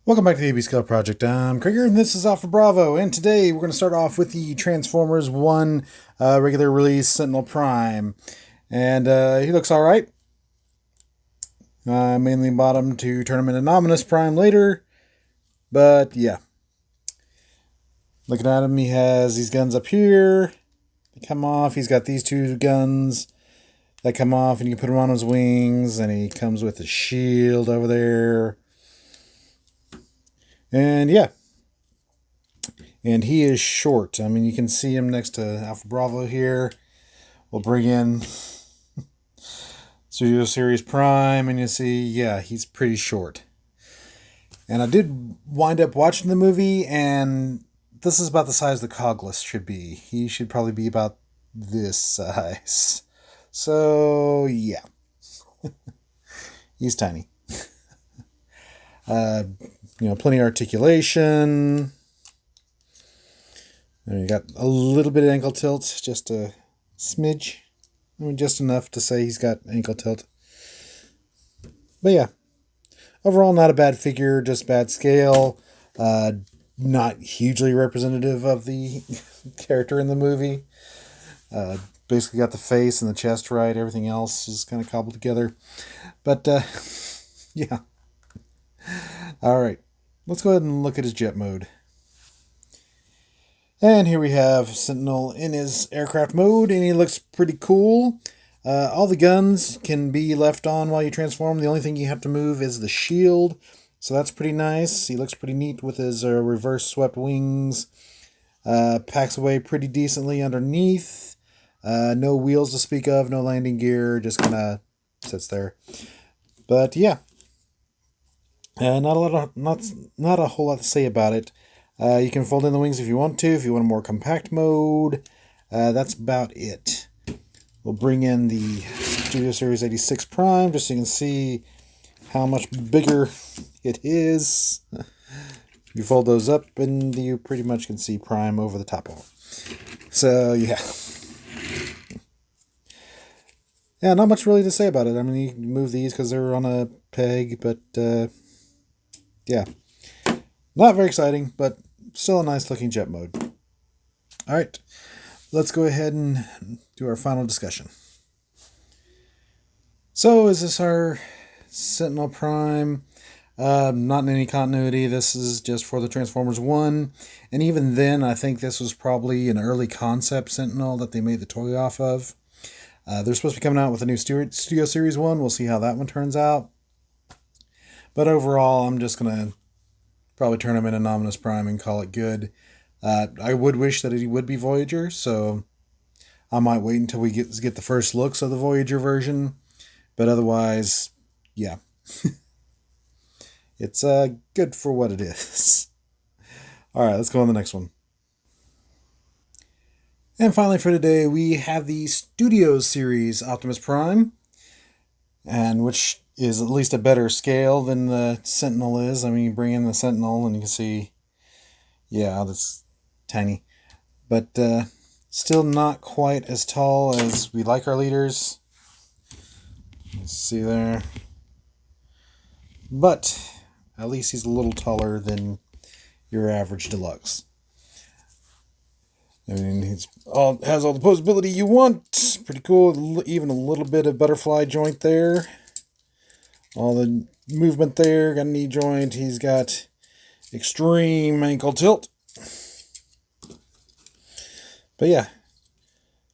Welcome back to the AB Scale Project. I'm Krieger, and this is Alpha Bravo. And today we're going to start off with the Transformers 1 regular release Sentinel Prime. And he looks alright. Mainly bought him to turn him into Nominus Prime later. But yeah. Looking at him, he has these guns up here. They come off. He's got these two guns that come off, and you can put them on his wings. And he comes with a shield over there. And yeah. And he is short. I mean, you can see him next to Alpha Bravo here. We'll bring in Studio Series Prime, and you see, yeah, he's pretty short. And I did wind up watching the movie, and this is about the size the Cogless should be. He should probably be about this size. So, yeah. He's tiny. Plenty of articulation. And you got a little bit of ankle tilt, just a smidge. I mean, just enough to say he's got ankle tilt. But yeah, overall not a bad figure, just bad scale. Not hugely representative of the character in the movie. Basically got the face and the chest right. Everything else is kind of cobbled together. But yeah. All right. Let's go ahead and look at his jet mode. And here we have Sentinel in his aircraft mode, and he looks pretty cool. All the guns can be left on while you transform. The only thing you have to move is the shield, so that's pretty nice. He looks pretty neat with his reverse swept wings. Packs away pretty decently underneath. No wheels to speak of, no landing gear, just kind of sits there. But yeah. Not a whole lot to say about it. You can fold in the wings if you want to. If you want a more compact mode, that's about it. We'll bring in the Studio Series 86 Prime just so you can see how much bigger it is. You fold those up and you pretty much can see Prime over the top of them. So yeah. Yeah, not much really to say about it. I mean, you can move these because they're on a peg, but yeah. Not very exciting, but still a nice looking jet mode. Alright, let's go ahead and do our final discussion. So, is this our Sentinel Prime? Not in any continuity. This is just for the Transformers 1. And even then, I think this was probably an early concept Sentinel that they made the toy off of. They're supposed to be coming out with a new Studio Series 1. We'll see how that one turns out. But overall, I'm just going to probably turn him into Nominus Prime and call it good. I would wish that he would be Voyager, so I might wait until we get the first looks of the Voyager version. But otherwise, yeah. It's good for what it is. Alright, let's go on to the next one. And finally for today, we have the Studio Series Optimus Prime, and which is at least a better scale than the Sentinel is. I mean, you bring in the Sentinel and you can see, yeah, that's tiny. But still not quite as tall as we like our leaders. See there. But at least he's a little taller than your average deluxe. I mean, has all the posability you want. Pretty cool. Even a little bit of butterfly joint there. All the movement there. Got a knee joint. He's got extreme ankle tilt. But yeah.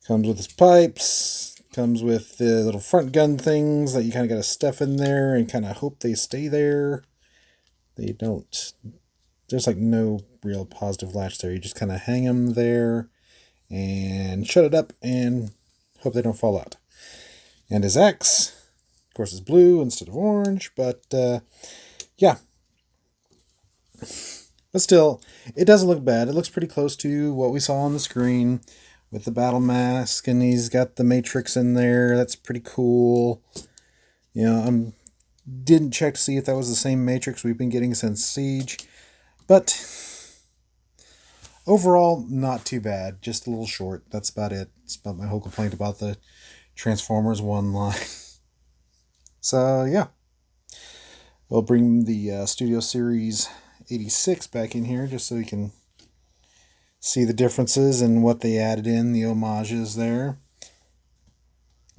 Comes with his pipes. Comes with the little front gun things that you kind of got to stuff in there and kind of hope they stay there. They don't. There's like no real positive latch there. You just kind of hang them there and shut it up and hope they don't fall out. And his X, of course, is blue instead of orange, but yeah. But still, it doesn't look bad. It looks pretty close to what we saw on the screen with the battle mask, and he's got the Matrix in there. That's pretty cool. You know, I didn't check to see if that was the same Matrix we've been getting since Siege, but overall, not too bad. Just a little short. That's about it. That's about my whole complaint about the Transformers 1 line. So, yeah. We'll bring the Studio Series 86 back in here just so you can see the differences and what they added in, the homages there.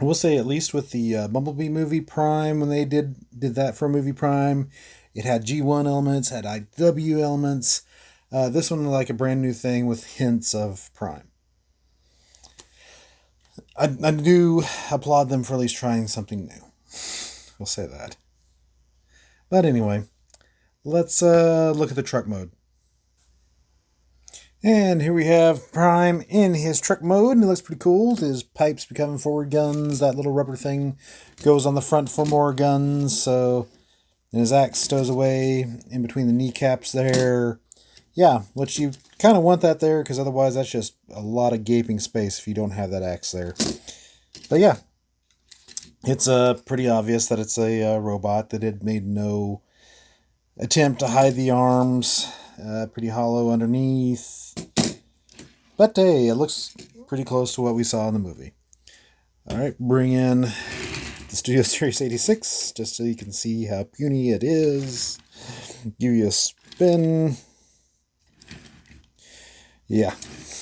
I will say, at least with the Bumblebee movie Prime, when they did that for a movie Prime, it had G1 elements, had IW elements. This one like a brand new thing with hints of Prime. I do applaud them for at least trying something new. We'll say that. But anyway, let's look at the truck mode. And here we have Prime in his truck mode, and it looks pretty cool. His pipes becoming forward guns. That little rubber thing goes on the front for more guns. So, and his axe stows away in between the kneecaps there. Yeah, which you kind of want that there, because otherwise that's just a lot of gaping space if you don't have that axe there. But yeah, it's pretty obvious that it's a robot, that it made no attempt to hide the arms. Pretty hollow underneath. But hey, it looks pretty close to what we saw in the movie. Alright, bring in the Studio Series 86, just so you can see how puny it is. Give you a spin. Yeah.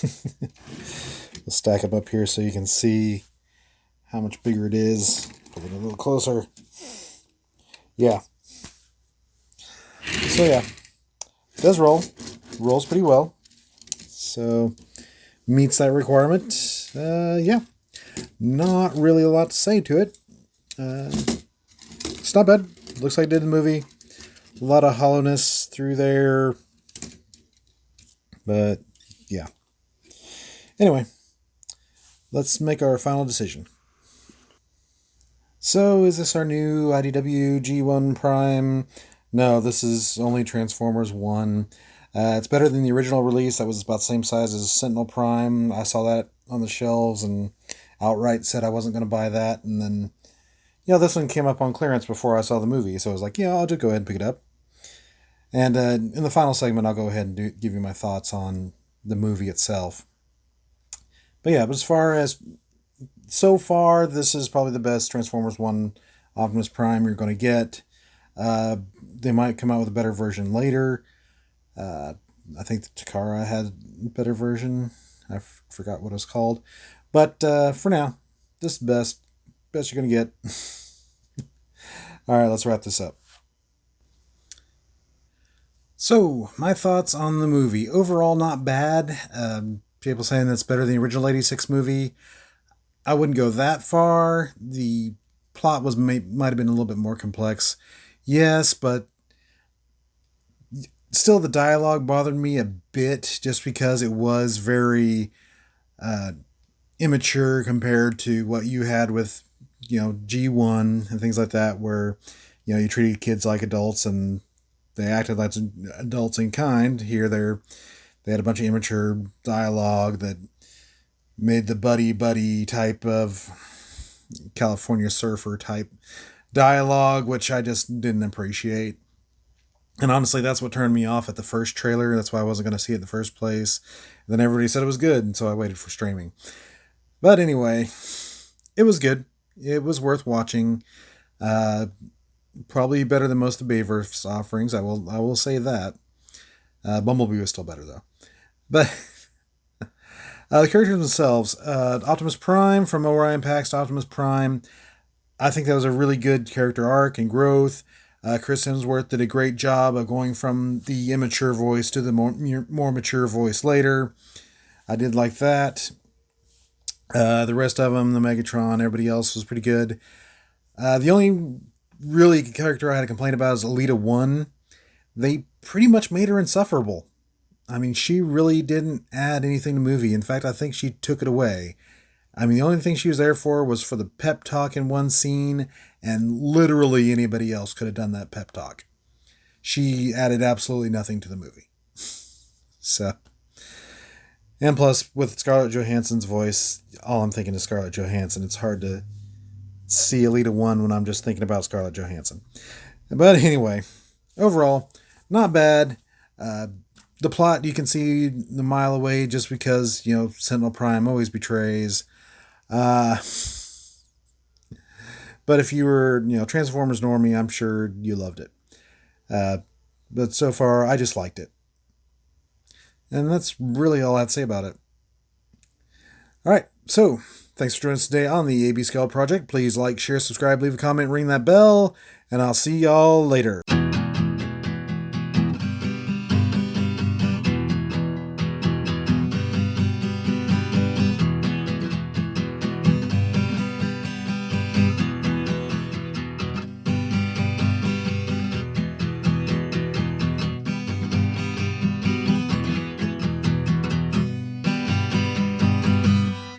We'll stack them up here so you can see how much bigger it is. Put it a little closer. Yeah. So yeah, it does roll. Rolls pretty well. So meets that requirement. Yeah, not really a lot to say to it. It's not bad. Looks like it did in the movie. A lot of hollowness through there. But yeah. Anyway, let's make our final decision. So is this our new IDW G1 Prime? No, this is only Transformers 1. It's better than the original release. That was about the same size as Sentinel Prime. I saw that on the shelves and outright said I wasn't going to buy that. And then, this one came up on clearance before I saw the movie. So I was like, I'll just go ahead and pick it up. And in the final segment, I'll go ahead and give you my thoughts on the movie itself. But yeah, but as far as so far, this is probably the best Transformers 1 Optimus Prime you're going to get. They might come out with a better version later. I think the Takara had a better version. I forgot what it was called. But for now, this is the best you're going to get. All right, let's wrap this up. So, my thoughts on the movie. Overall, not bad. People saying that's better than the original 86 movie. I wouldn't go that far. The plot might have been a little bit more complex. Yes, but still the dialogue bothered me a bit just because it was very immature compared to what you had with, G1 and things like that, where, you treated kids like adults and they acted like adults in kind. Here they had a bunch of immature dialogue that made the buddy type of California surfer type dialogue, which I just didn't appreciate. And honestly, that's what turned me off at the first trailer. That's why I wasn't going to see it in the first place. And then everybody said it was good, and so I waited for streaming. But anyway, it was good. It was worth watching. Probably better than most of the Bayverse offerings. I will say that. Bumblebee was still better though. But the characters themselves, Optimus Prime, from Orion Pax to Optimus Prime, I think that was a really good character arc and growth. Chris Hemsworth did a great job of going from the immature voice to the more mature voice later. I did like that. The rest of them, the Megatron, everybody else was pretty good. The only really character I had to complain about is Alita 1. They pretty much made her insufferable. I mean, she really didn't add anything to the movie. In fact, I think she took it away. I mean, the only thing she was there for was for the pep talk in one scene, and literally anybody else could have done that pep talk. She added absolutely nothing to the movie. So, and plus, with Scarlett Johansson's voice, all I'm thinking is Scarlett Johansson. It's hard to see Alita 1 when I'm just thinking about Scarlett Johansson. But anyway, overall, not bad. The plot you can see a mile away just because, Sentinel Prime always betrays. But if you were, Transformers normie, I'm sure you loved it. but so far I just liked it. And that's really all I have to say about it. Alright, so thanks for joining us today on the AB Scale Project. Please like, share, subscribe, leave a comment, ring that bell, and I'll see y'all later.